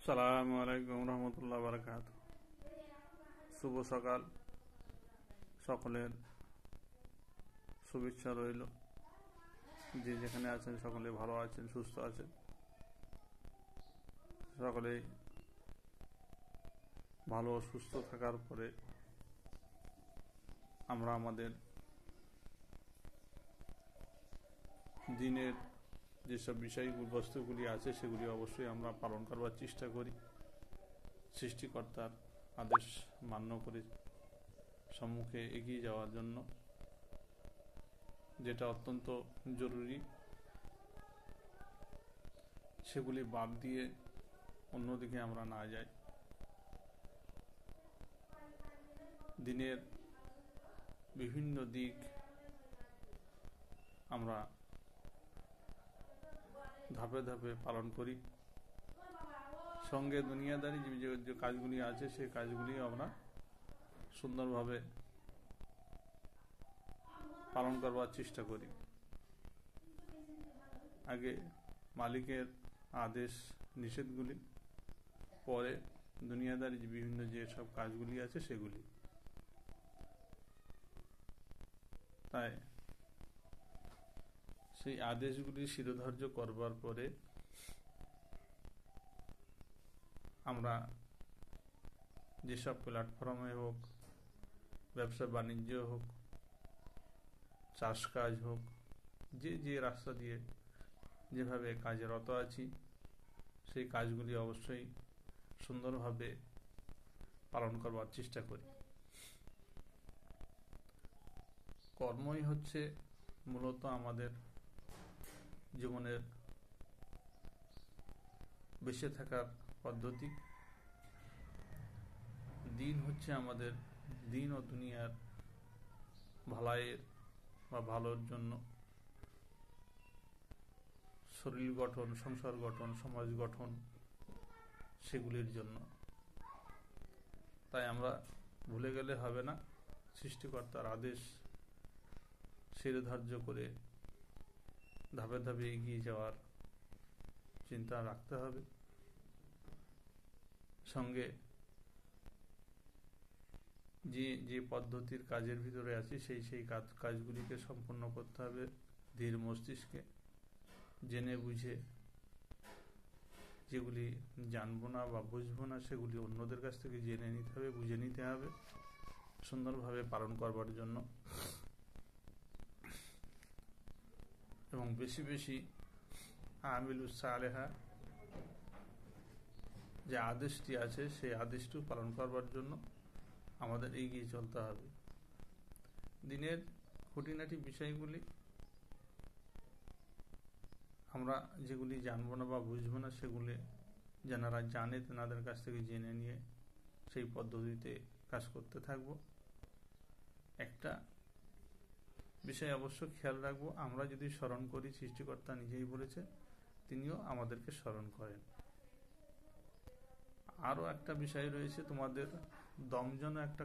আসসালামু আলাইকুম রহমতুল্লাহ বারাকাত। শুভ সকাল, সকলের শুভেচ্ছা রইল। যে যেখানে আছেন সকলে ভালো আছেন, সুস্থ আছেন। সকলে ভালো সুস্থ থাকার পরে আমরা আমাদের দিনের যেসব বিষয়গুলি বস্তুগুলি আছে সেগুলি অবশ্যই আমরা পালন করবার চেষ্টা করি, সৃষ্টিকর্তার আদেশ মান্য করে সম্মুখে এগিয়ে যাওয়ার জন্য। যেটা অত্যন্ত জরুরি সেগুলি বাদ দিয়ে অন্যদিকে আমরা না যাই। দিনের বিভিন্ন দিক আমরা ধাপে ধাপে পালন করি, সঙ্গে দুনিয়াদারি যে কাজগুলি আছে সেই কাজগুলি আমরা সুন্দরভাবে পালন করবার চেষ্টা করি। আগে মালিকের আদেশ নিষেধগুলি, পরে দুনিয়াদারি বিভিন্ন যে সব কাজগুলি আছে সেগুলি। তাই সেই আদেশগুলি শিরোধার্য করবার পরে আমরা যেসব প্ল্যাটফর্মে হোক, ব্যবসা বাণিজ্য হোক, চাষ কাজ হোক, যে যে রাস্তা দিয়ে যেভাবে কাজে রত আছি সেই কাজগুলি অবশ্যই সুন্দরভাবে পালন করবার চেষ্টা করি। কর্মই হচ্ছে মূলত আমাদের জীবনের বেঁচে থাকার পদ্ধতি। দিন হচ্ছে আমাদের দিন ও দুনিয়ার ভালাইয়ের বা ভালোর জন্য, শরীর গঠন, সংসার গঠন, সমাজ গঠন, সেগুলির জন্য। তাই আমরা ভুলে গেলে হবে না, সৃষ্টিকর্তার আদেশ শিরোধার্য করে ধাপে ধাপে এগিয়ে যাওয়ার চিন্তা রাখতে হবে। সঙ্গে যে যে পদ্ধতির কাজের ভিতরে আছি সেই কাজগুলিকে সম্পন্ন করতে হবে ধীর মস্তিষ্কে, জেনে বুঝে। যেগুলি জানবো না বা বুঝবো না সেগুলি অন্যদের কাছ থেকে জেনে নিতে হবে, বুঝে নিতে হবে সুন্দরভাবে পালন করবার জন্য। এবং বেশি বেশি আমিলুস সালেহা, যে আদেশটি আছে সেই আদেশটি পালন করবার জন্য আমাদের এগিয়ে চলতে হবে। দিনের খুঁটিনাটি বিষয়গুলি আমরা যেগুলি জানবো না বা বুঝবো না সেগুলি যারা জানে তেনাদের কাছ থেকে জেনে নিয়ে সেই পদ্ধতিতে কাজ করতে থাকবো। একটা বিষয় অবশ্য খেয়াল রাখবো, আমরা যদি স্মরণ করি, সৃষ্টিকর্তা নিজেই বলেছে, তিনিও আমাদেরকে স্মরণ করেন। আরো একটা বিষয় রয়েছে, তোমাদের দম যেন একটা